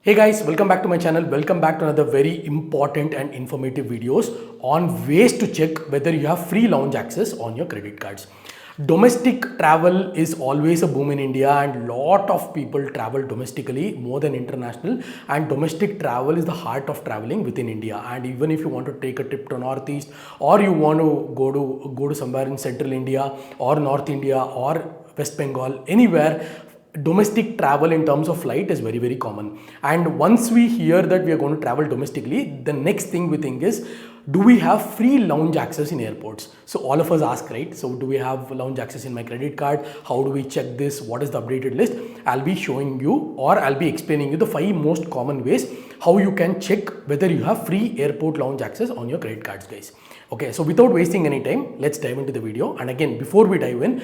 Hey guys, welcome back to my channel. Welcome back to another very important and informative videos on ways to check whether you have free lounge access on your credit cards. Domestic travel is always a boom in India and lot of people travel domestically more than international, and domestic travel is the heart of traveling within India. And even if you want to take a trip to Northeast, or you want to go to somewhere in Central India or North India or West Bengal, anywhere, domestic travel in terms of flight is very common. And once we hear that we are going to travel domestically, the next thing we think is, do we have free lounge access in airports? So all of us ask, right? So do we have lounge access in my credit card? How do we check this? What is the updated list? I'll be showing you, or I'll be explaining you the 5 most common ways how you can check whether you have free airport lounge access on your credit cards, guys. Okay, so without wasting any time, let's dive into the video. And again, before we dive in,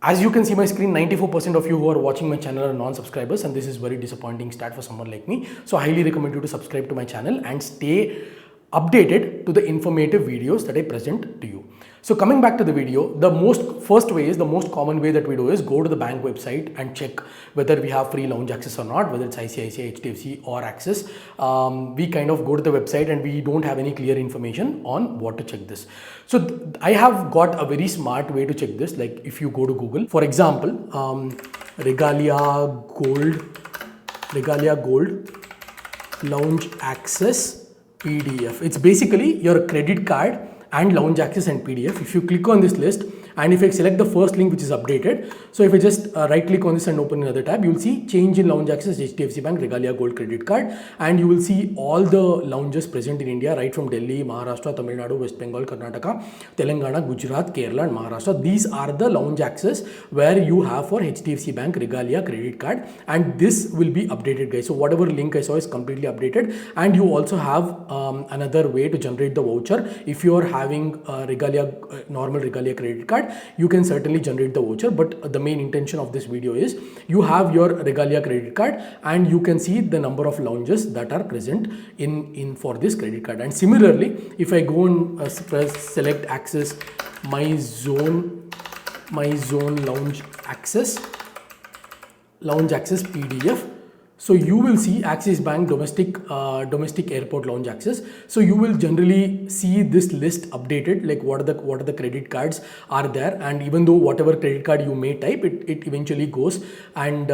as you can see my screen, 94% of you who are watching my channel are non-subscribers, and this is very disappointing stat for someone like me. So I highly recommend you to subscribe to my channel and stay updated to the informative videos that I present to you. So coming back to the video, the most common way that we do is go to the bank website and check whether we have free lounge access or not, whether it's ICICI, HDFC or Axis. We kind of go to the website and we don't have any clear information on what to check this. So I have got a very smart way to check this. Like if you go to Google, for example, Regalia Gold Lounge Access PDF. It's basically your credit card and lounge access and PDF. If you click on this list, and if I select the first link which is updated, so if I just right click on this and open another tab, you will see change in lounge access, HDFC Bank, Regalia Gold Credit Card, and you will see all the lounges present in India, right from Delhi, Maharashtra, Tamil Nadu, West Bengal, Karnataka, Telangana, Gujarat, Kerala and Maharashtra. These are the lounge access where you have for HDFC Bank, Regalia Credit Card, and this will be updated, guys. So whatever link I saw is completely updated, and you also have another way to generate the voucher. If you are having a normal Regalia credit card, you can certainly generate the voucher, but the main intention of this video is you have your Regalia credit card and you can see the number of lounges that are present in for this credit card. And similarly, if I go and press select access my zone lounge access PDF, so you will see Axis Bank domestic airport lounge access. So you will generally see this list updated, like what are the credit cards are there, and even though whatever credit card you may type, it eventually goes and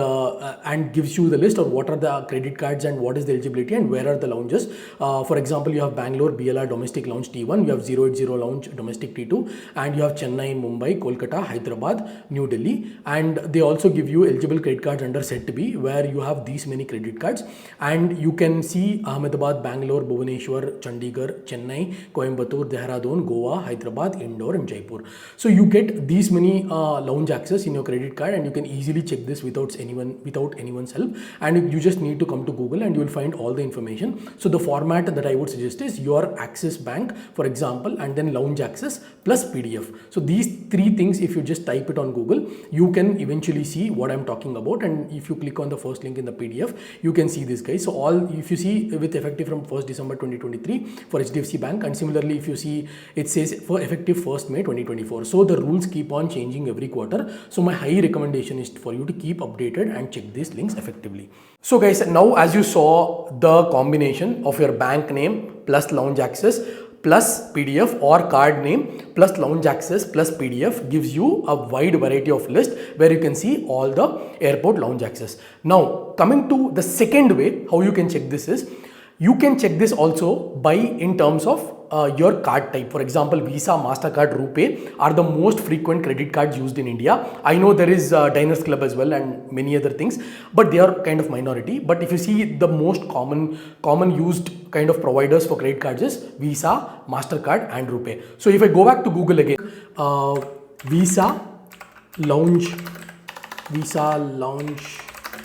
gives you the list of what are the credit cards and what is the eligibility and where are the lounges. For example, you have Bangalore BLR domestic lounge T1, you have 080 lounge domestic T2, and you have Chennai, Mumbai, Kolkata, Hyderabad, New Delhi, and they also give you eligible credit cards under set to be, where you have these many credit cards, and you can see Ahmedabad, Bangalore, Bhubaneswar, Chandigarh, Chennai, Coimbatore, Dehradun, Goa, Hyderabad, Indore and Jaipur. So you get these many lounge access in your credit card, and you can easily check this without anyone's help, and you just need to come to Google and you will find all the information. So the format that I would suggest is your Axis Bank, for example, and then lounge access plus PDF. So these 3 things, if you just type it on Google, you can eventually see what I'm talking about. And if you click on the first link in the PDF, you can see this, guys. So if you see with effective from 1st December 2023 for HDFC Bank, and similarly if you see it says for effective 1st May 2024. So the rules keep on changing every quarter. So my high recommendation is for you to keep updated and check these links effectively. So guys, now as you saw, the combination of your bank name plus lounge access plus PDF, or card name plus lounge access plus PDF gives you a wide variety of list where you can see all the airport lounge access. Now coming to the second way how you can check this is, you can check this also by in terms of your card type. For example, Visa, MasterCard, RuPay are the most frequent credit cards used in India. I know there is Diners Club as well and many other things, but they are kind of minority. But if you see, the most common used kind of providers for credit cards is Visa, MasterCard and RuPay. So if I go back to Google again, Visa lounge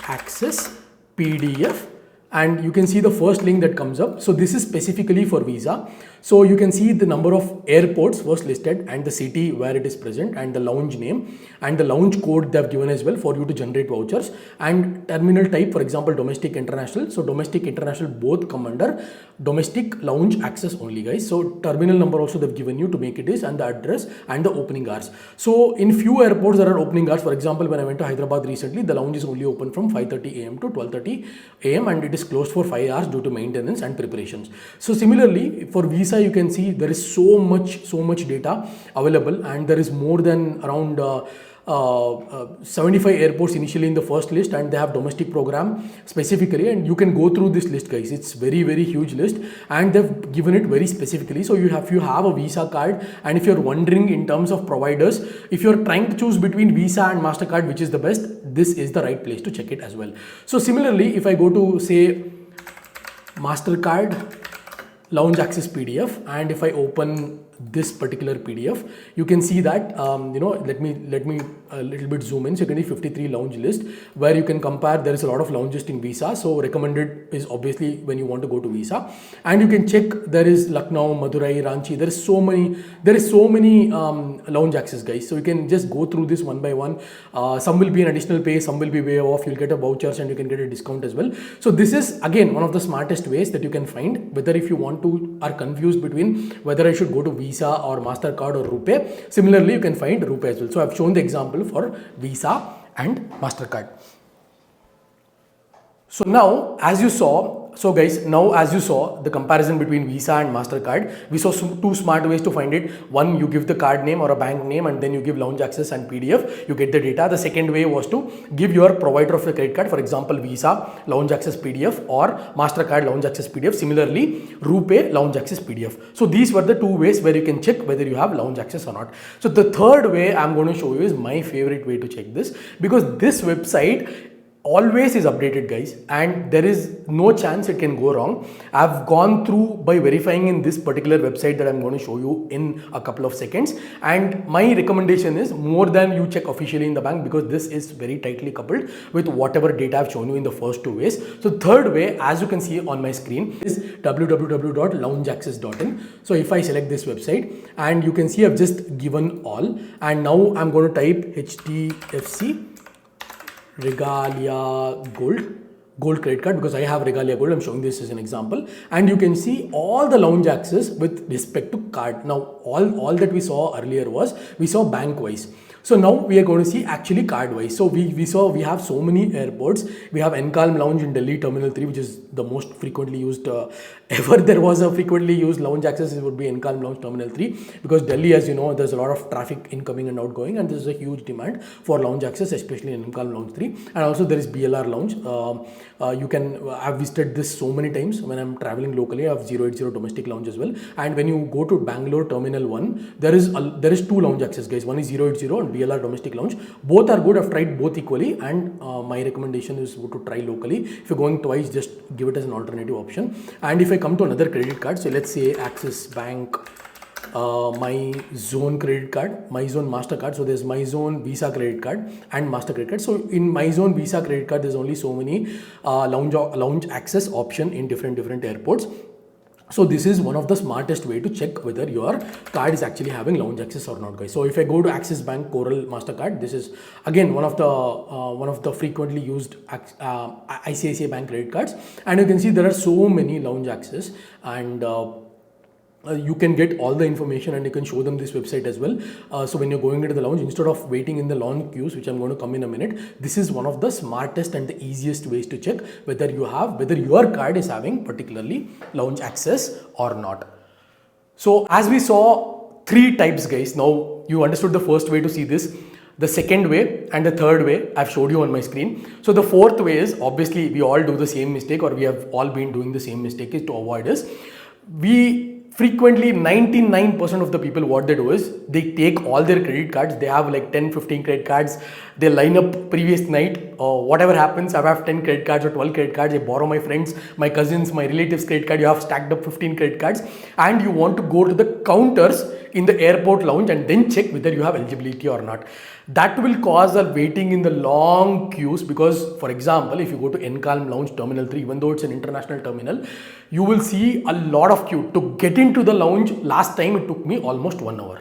access PDF, and you can see the first link that comes up. So this is specifically for Visa. So you can see the number of airports first listed and the city where it is present and the lounge name and the lounge code they have given as well for you to generate vouchers, and terminal type, for example, domestic, international. So domestic, international both come under domestic lounge access only, guys. So terminal number also they've given you to make it is, and the address and the opening hours. So in few airports there are opening hours. For example, when I went to Hyderabad recently, the lounge is only open from 5:30 AM to 12:30 AM and it is is closed for 5 hours due to maintenance and preparations. So similarly, for visa, you can see there is so much data available, and there is more than around 75 airports initially in the first list, and they have domestic program specifically, and you can go through this list, guys. It's very huge list, and they've given it very specifically. So if you have a Visa card, and if you're wondering in terms of providers, if you're trying to choose between Visa and MasterCard which is the best, this is the right place to check it as well. So similarly, if I go to say MasterCard lounge access PDF, and if I open this particular PDF, you can see that let me a little bit zoom in. So you can see 53 lounge list, where you can compare. There is a lot of lounges in Visa, so recommended is obviously when you want to go to Visa, and you can check there is Lucknow, Madurai, Ranchi. There is so many lounge access, guys. So you can just go through this one by one. Some will be an additional pay, some will be way off. You'll get a vouchers and you can get a discount as well. So this is again one of the smartest ways that you can find, whether if you are confused between whether I should go to Visa or MasterCard or RuPay. Similarly, you can find RuPay as well. So I've shown the example for Visa and MasterCard. So now, as you saw the comparison between Visa and MasterCard, we saw two smart ways to find it. One, you give the card name or a bank name, and then you give lounge access and PDF, you get the data. The second way was to give your provider of the credit card, for example, Visa lounge access PDF or MasterCard lounge access PDF. Similarly, RuPay lounge access PDF. So these were the two ways where you can check whether you have lounge access or not. So the third way I'm going to show you is my favorite way to check this, because this website always is updated, guys, and there is no chance it can go wrong. I've gone through by verifying in this particular website that I'm going to show you in a couple of seconds, and my recommendation is more than you check officially in the bank, because this is very tightly coupled with whatever data I've shown you in the first two ways. So third way, as you can see on my screen, is www.loungeaccess.in. So if I select this website, and you can see I've just given all, and now I'm going to type HDFC Regalia Gold credit card, because I have Regalia Gold. I'm showing this as an example, and you can see all the lounge access with respect to card. Now all that we saw earlier was we saw bank wise. So now we are going to see actually card wise. So we have so many airports. We have Encalm Lounge in Delhi Terminal 3, which is the most frequently used ever there was a frequently used lounge access. It would be Encalm Lounge Terminal 3, because Delhi, as you know, there's a lot of traffic incoming and outgoing, and there's a huge demand for lounge access, especially in Encalm Lounge 3. And also there is BLR Lounge. I've visited this so many times when I'm traveling locally. I have 080 domestic lounge as well. And when you go to Bangalore Terminal 1, there is two lounge access, guys. One is 080 and BLR domestic lounge. Both are good. I've tried both equally, and my recommendation is to try locally. If you're going twice, just give it as an alternative option. And if I come to another credit card, so let's say Axis Bank, My Zone credit card, My Zone MasterCard. So there's My Zone Visa credit card and Master credit card. So in My Zone Visa credit card, there's only so many lounge access option in different airports. So this is one of the smartest way to check whether your card is actually having lounge access or not, guys. So if I go to Axis Bank Coral MasterCard, this is again one of the frequently used ICICI Bank credit cards, and you can see there are so many lounge access, and you can get all the information, and you can show them this website as well. So when you're going into the lounge, instead of waiting in the long queues, which I'm going to come in a minute, this is one of the smartest and the easiest ways to check whether your card is having particularly lounge access or not. So as we saw, three types, guys. Now you understood the first way to see this, the second way, and the third way I've showed you on my screen. So the fourth way is, obviously we all do the same mistake, or we have all been doing the same mistake, is to avoid is, frequently 99% of the people, what they do is they take all their credit cards. They have like 10-15 credit cards. They line up previous night, whatever happens, I have 10 credit cards or 12 credit cards. I borrow my friends, my cousins, my relatives credit card. You have stacked up 15 credit cards, and you want to go to the counters in the airport lounge and then check whether you have eligibility or not. That will cause a waiting in the long queues, because for example, if you go to Encalm Lounge Terminal 3, even though it's an international terminal, you will see a lot of queue. To get into the lounge, last time it took me almost 1 hour.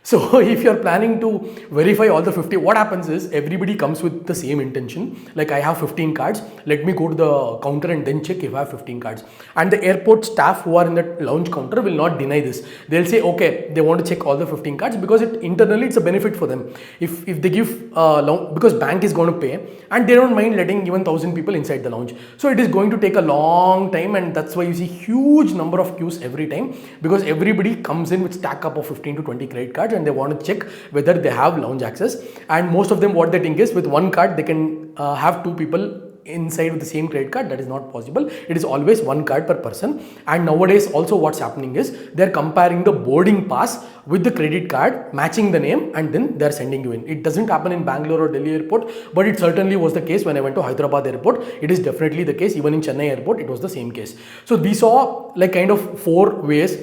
So if you're planning to verify all the 50, what happens is everybody comes with the same intention. Like I have 15 cards, let me go to the counter and then check if I have 15 cards. And the airport staff who are in the lounge counter will not deny this. They'll say, okay, they want to check all the 15 cards because internally it's a benefit for them. If they give loan, because bank is going to pay and they don't mind letting even 1,000 people inside the lounge. So it is going to take a long time, and that's why you see huge number of queues every time, because everybody comes in with stack up of 15 to 20 credit cards and they want to check whether they have lounge access. And most of them, what they think is with one card they can have two people inside with the same credit card. That is not possible. It is always one card per person. And nowadays also what's happening is they're comparing the boarding pass with the credit card, matching the name, and then they're sending you in. It doesn't happen in Bangalore or Delhi airport, but it certainly was the case when I went to Hyderabad airport. It is definitely the case. Even in Chennai airport, it was the same case. So we saw like kind of 4 ways.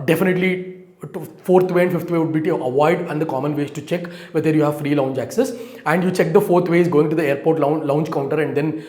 Definitely fourth way and fifth way would be to avoid and the common ways to check whether you have free lounge access, and you check the fourth way is going to the airport lounge counter and then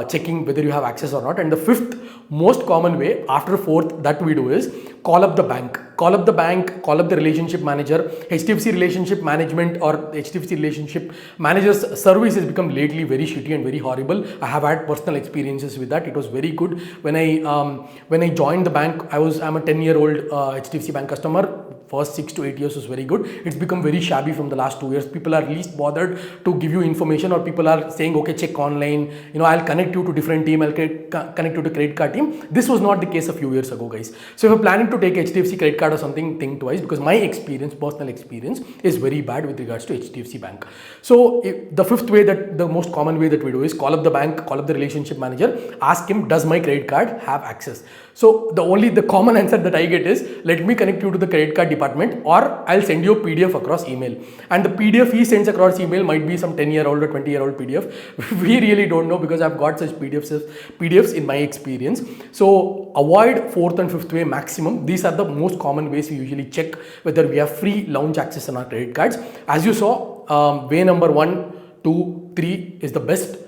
checking whether you have access or not. And the fifth most common way after fourth that we do is call up the bank, call up the relationship manager. HDFC relationship management or HDFC relationship manager's service has become lately very shitty and very horrible. I have had personal experiences with that. It was very good when I joined the bank. I'm a 10-year-old HDFC bank customer. First 6 to 8 years was very good. It's become very shabby from the last 2 years. People are least bothered to give you information, or people are saying, okay, check online, I'll connect you to different team, I'll connect you to credit card team. This was not the case a few years ago, guys. So if you're planning to take HDFC credit card or something, think twice, because my personal experience is very bad with regards to HDFC bank. So the fifth way, that the most common way that we do is call up the bank, call up the relationship manager, ask him, does my credit card have access? So the common answer that I get is, let me connect you to the credit card department, or I'll send you a PDF across email. And the PDF he sends across email might be some 10-year-old or 20-year-old PDF. We really don't know, because I've got such PDFs in my experience. So avoid fourth and fifth way maximum. These are the most common ways we usually check whether we have free lounge access on our credit cards. As you saw, way number 1, 2, 3 is the best.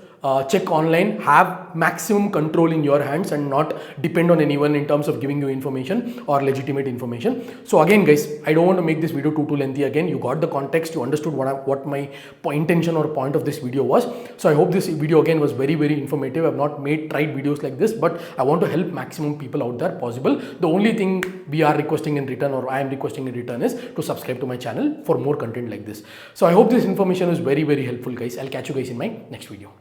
Check online, have maximum control in your hands and not depend on anyone in terms of giving you information or legitimate information. So again, guys, I don't want to make this video too lengthy. Again, you got the context, you understood what my intention or point of this video was. So I hope this video again was very, very informative. I've not tried videos like this, but I want to help maximum people out there possible. The only thing we are requesting in return, or I am requesting in return, is to subscribe to my channel for more content like this. So I hope this information is very, very helpful, guys. I'll catch you guys in my next video.